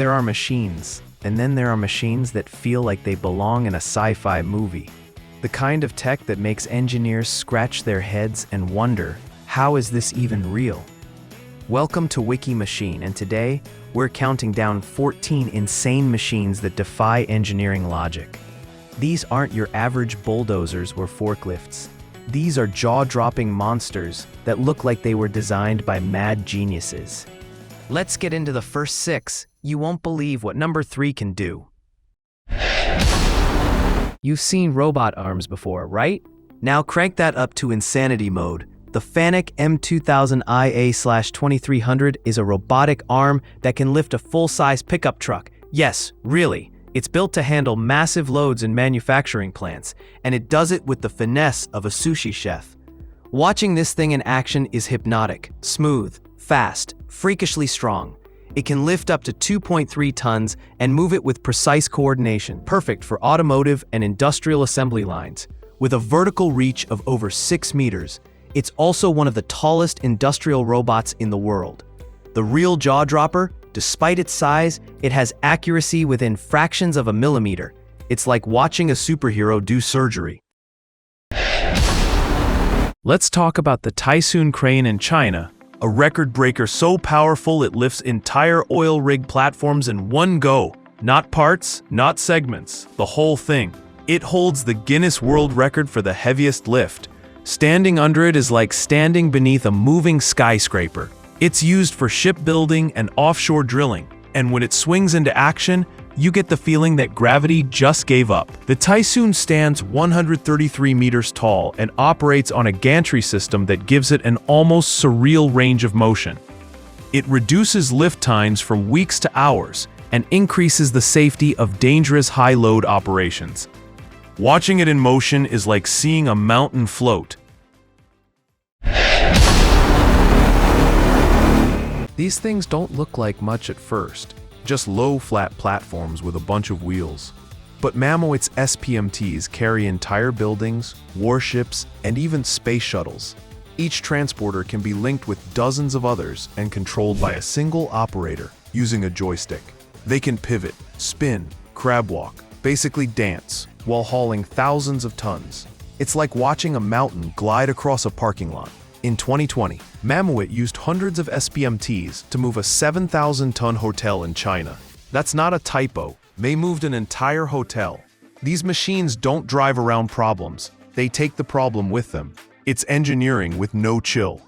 there are machines, and then there are machines that feel like they belong in a sci-fi movie. The kind of tech that makes engineers scratch their heads and wonder, how is this even real? Welcome to Wiki Machine, and today, we're counting down 14 insane machines that defy engineering logic. These aren't your average bulldozers or forklifts. These are jaw-dropping monsters that look like they were designed by mad geniuses. Let's get into the first 6. You won't believe what number 3 can do. You've seen robot arms before, right? Now crank that up to insanity mode. The FANUC M2000IA/2300 is a robotic arm that can lift a full-size pickup truck. Yes, really. It's built to handle massive loads in manufacturing plants, and it does it with the finesse of a sushi chef. Watching this thing in action is hypnotic, smooth, fast, freakishly strong. It can lift up to 2.3 tons and move it with precise coordination, perfect for automotive and industrial assembly lines. With a vertical reach of over 6 meters, it's also one of the tallest industrial robots in the world. The real jaw-dropper, despite its size, it has accuracy within fractions of a millimeter. It's like watching a superhero do surgery. Let's talk about the Taisun crane in China, a record breaker so powerful it lifts entire oil rig platforms in one go. Not parts, not segments, the whole thing. It holds the Guinness World Record for the heaviest lift. Standing under it is like standing beneath a moving skyscraper. It's used for shipbuilding and offshore drilling, and when it swings into action, you get the feeling that gravity just gave up. The Taisun stands 133 meters tall and operates on a gantry system that gives it an almost surreal range of motion. It reduces lift times from weeks to hours and increases the safety of dangerous high-load operations. Watching it in motion is like seeing a mountain float. These things don't look like much at first, just low, flat platforms with a bunch of wheels. But Mammoet's SPMTs carry entire buildings, warships, and even space shuttles. Each transporter can be linked with dozens of others and controlled by a single operator using a joystick. They can pivot, spin, crab walk, basically dance, while hauling thousands of tons. It's like watching a mountain glide across a parking lot. In 2020, Mammoet used hundreds of SPMTs to move a 7,000-ton hotel in China. That's not a typo. They moved an entire hotel. These machines don't drive around problems. They take the problem with them. It's engineering with no chill.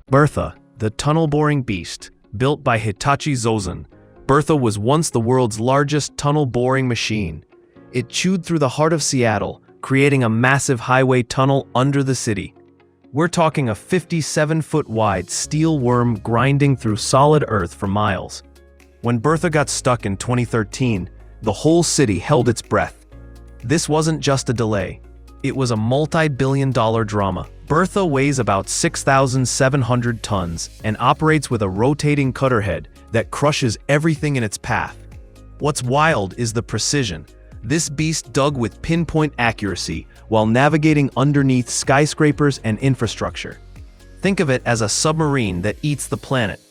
Bertha, the tunnel-boring beast, built by Hitachi Zosen. Bertha was once the world's largest tunnel-boring machine. It chewed through the heart of Seattle, creating a massive highway tunnel under the city. We're talking a 57-foot-wide steel worm grinding through solid earth for miles. When Bertha got stuck in 2013, the whole city held its breath. This wasn't just a delay. It was a multi-billion-dollar drama. Bertha weighs about 6,700 tons and operates with a rotating cutterhead that crushes everything in its path. What's wild is the precision. This beast dug with pinpoint accuracy while navigating underneath skyscrapers and infrastructure. Think of it as a submarine that eats the planet.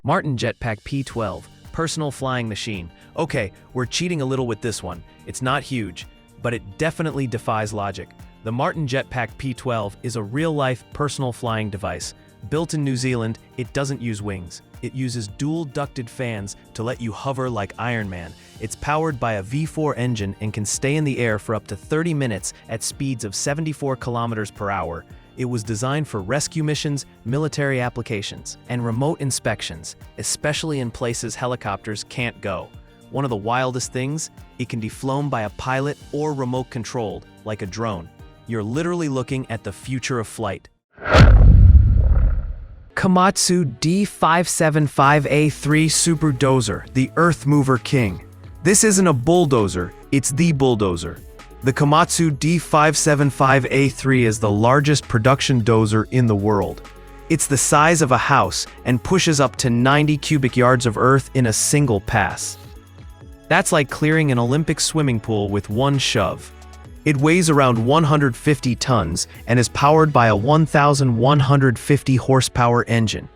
Martin Jetpack P12, personal flying machine. Okay, we're cheating a little with this one. It's not huge, but it definitely defies logic. The Martin Jetpack P12 is a real-life personal flying device. Built in New Zealand, it doesn't use wings. It uses dual-ducted fans to let you hover like Iron Man. It's powered by a V4 engine and can stay in the air for up to 30 minutes at speeds of 74 kilometers per hour. It was designed for rescue missions, military applications, and remote inspections, especially in places helicopters can't go. One of the wildest things, it can be flown by a pilot or remote-controlled, like a drone. You're literally looking at the future of flight. Komatsu D575A3 Super Dozer, the Earth Mover King. This isn't a bulldozer, it's the bulldozer. The Komatsu D575A3 is the largest production dozer in the world. It's the size of a house and pushes up to 90 cubic yards of earth in a single pass. That's like clearing an Olympic swimming pool with one shove. It weighs around 150 tons and is powered by a 1,150 horsepower engine.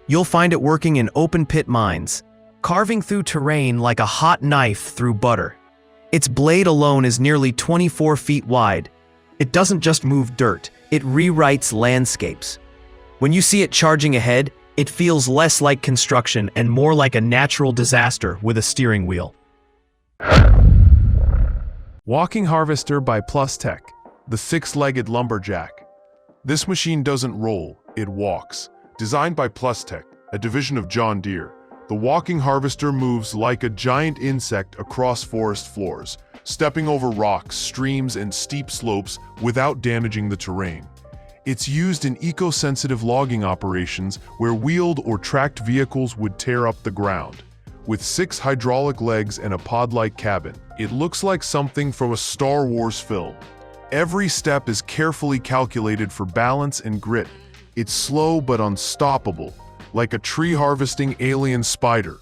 You'll find it working in open-pit mines, carving through terrain like a hot knife through butter. Its blade alone is nearly 24 feet wide. It doesn't just move dirt, it rewrites landscapes. When you see it charging ahead, it feels less like construction and more like a natural disaster with a steering wheel. Walking Harvester by Plus Tech, the six-legged lumberjack. This machine doesn't roll, it walks. Designed by Plus Tech, a division of John Deere, the walking harvester moves like a giant insect across forest floors, stepping over rocks, streams, and steep slopes without damaging the terrain. It's used in eco-sensitive logging operations where wheeled or tracked vehicles would tear up the ground. With 6 hydraulic legs and a pod-like cabin, it looks like something from a Star Wars film. Every step is carefully calculated for balance and grit. It's slow but unstoppable, like a tree-harvesting alien spider.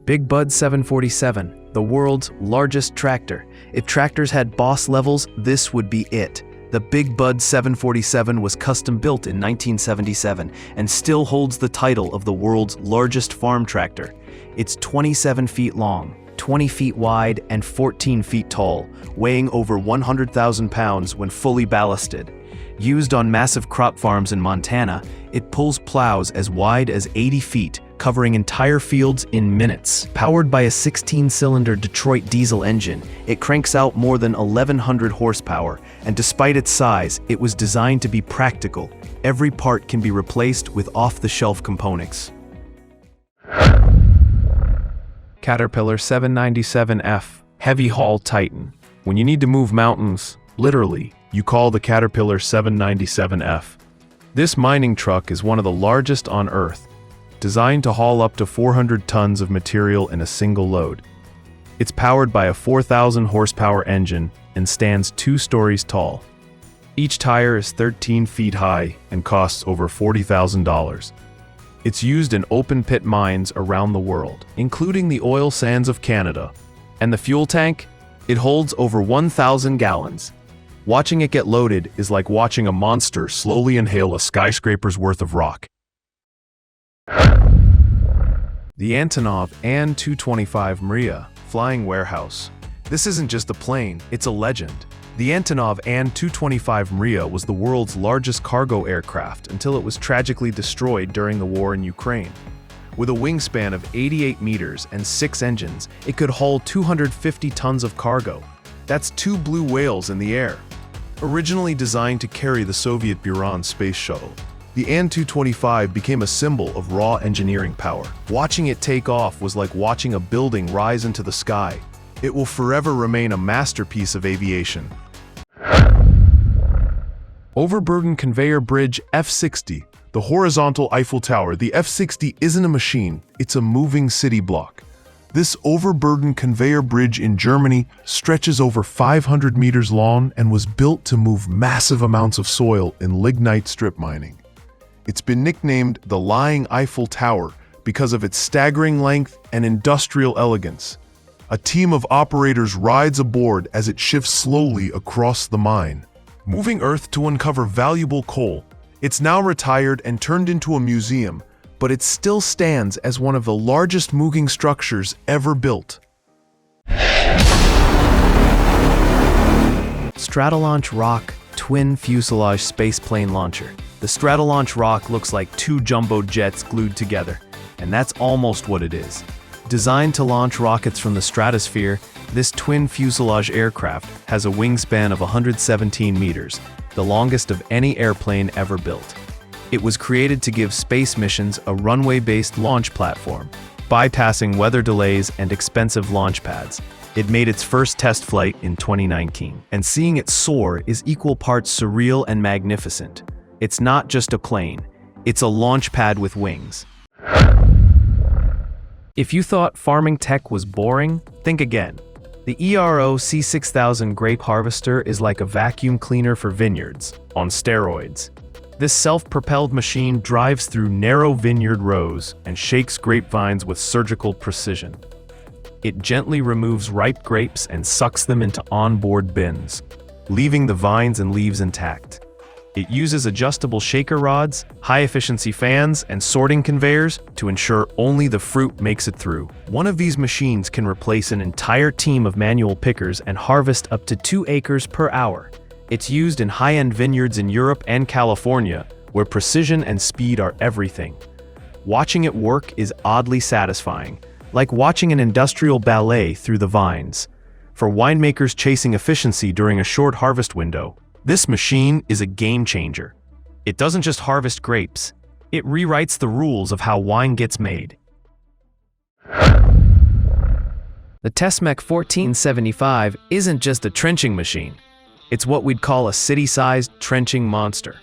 Big Bud 747, the world's largest tractor. If tractors had boss levels, this would be it. The Big Bud 747 was custom-built in 1977 and still holds the title of the world's largest farm tractor. It's 27 feet long, 20 feet wide, and 14 feet tall, weighing over 100,000 pounds when fully ballasted. Used on massive crop farms in Montana, it pulls plows as wide as 80 feet, covering entire fields in minutes. Powered by a 16-cylinder Detroit diesel engine, it cranks out more than 1,100 horsepower, and despite its size, it was designed to be practical. Every part can be replaced with off-the-shelf components. Caterpillar 797F, Heavy Haul Titan. When you need to move mountains, literally, you call the Caterpillar 797F. This mining truck is one of the largest on Earth, designed to haul up to 400 tons of material in a single load. It's powered by a 4,000 horsepower engine and stands 2 stories tall. Each tire is 13 feet high and costs over $40,000. It's used in open-pit mines around the world, including the oil sands of Canada. And the fuel tank? It holds over 1,000 gallons. Watching it get loaded is like watching a monster slowly inhale a skyscraper's worth of rock. The Antonov An-225 Mriya Flying Warehouse. This isn't just a plane, it's a legend. The Antonov An-225 Mriya was the world's largest cargo aircraft until it was tragically destroyed during the war in Ukraine. With a wingspan of 88 meters and 6 engines, it could haul 250 tons of cargo. That's 2 blue whales in the air. Originally designed to carry the Soviet Buran space shuttle, the An-225 became a symbol of raw engineering power. Watching it take off was like watching a building rise into the sky. It will forever remain a masterpiece of aviation. Overburden Conveyor Bridge F-60, the horizontal Eiffel Tower. The F-60 isn't a machine, it's a moving city block. This overburden conveyor bridge in Germany stretches over 500 meters long and was built to move massive amounts of soil in lignite strip mining. It's been nicknamed the Lying Eiffel Tower because of its staggering length and industrial elegance. A team of operators rides aboard as it shifts slowly across the mine, moving earth to uncover valuable coal. It's now retired and turned into a museum, but it still stands as one of the largest moving structures ever built. Stratolaunch Rock Twin Fuselage Spaceplane Launcher. The Stratolaunch Rock looks like 2 jumbo jets glued together, and that's almost what it is. Designed to launch rockets from the stratosphere, this twin fuselage aircraft has a wingspan of 117 meters, the longest of any airplane ever built. It was created to give space missions a runway-based launch platform, bypassing weather delays and expensive launch pads. It made its first test flight in 2019, and seeing it soar is equal parts surreal and magnificent. It's not just a plane, it's a launch pad with wings. If you thought farming tech was boring, think again. The ERO C6000 grape harvester is like a vacuum cleaner for vineyards, on steroids. This self-propelled machine drives through narrow vineyard rows and shakes grapevines with surgical precision. It gently removes ripe grapes and sucks them into onboard bins, leaving the vines and leaves intact. It uses adjustable shaker rods, high-efficiency fans, and sorting conveyors to ensure only the fruit makes it through. One of these machines can replace an entire team of manual pickers and harvest up to 2 acres per hour. It's used in high-end vineyards in Europe and California, where precision and speed are everything. Watching it work is oddly satisfying, like watching an industrial ballet through the vines. For winemakers chasing efficiency during a short harvest window, this machine is a game changer. It doesn't just harvest grapes, it rewrites the rules of how wine gets made. The Tesmec 1475 isn't just a trenching machine. It's what we'd call a city-sized trenching monster.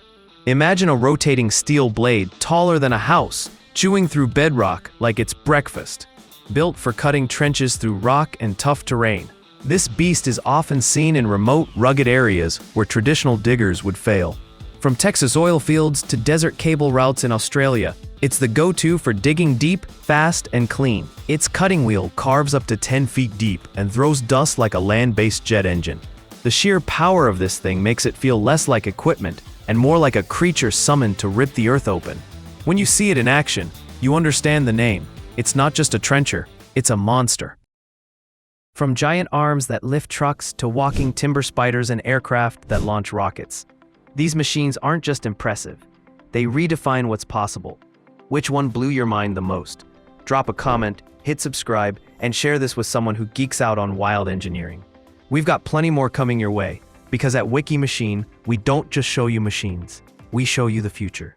Imagine a rotating steel blade taller than a house, chewing through bedrock like it's breakfast. Built for cutting trenches through rock and tough terrain, this beast is often seen in remote, rugged areas where traditional diggers would fail. From Texas oil fields to desert cable routes in Australia, it's the go-to for digging deep, fast, and clean. Its cutting wheel carves up to 10 feet deep and throws dust like a land-based jet engine. The sheer power of this thing makes it feel less like equipment and more like a creature summoned to rip the earth open. When you see it in action, you understand the name. It's not just a trencher, it's a monster. From giant arms that lift trucks to walking timber spiders and aircraft that launch rockets, these machines aren't just impressive, they redefine what's possible. Which one blew your mind the most? Drop a comment, hit subscribe, and share this with someone who geeks out on wild engineering. We've got plenty more coming your way, because at Wiki Machine, we don't just show you machines, we show you the future.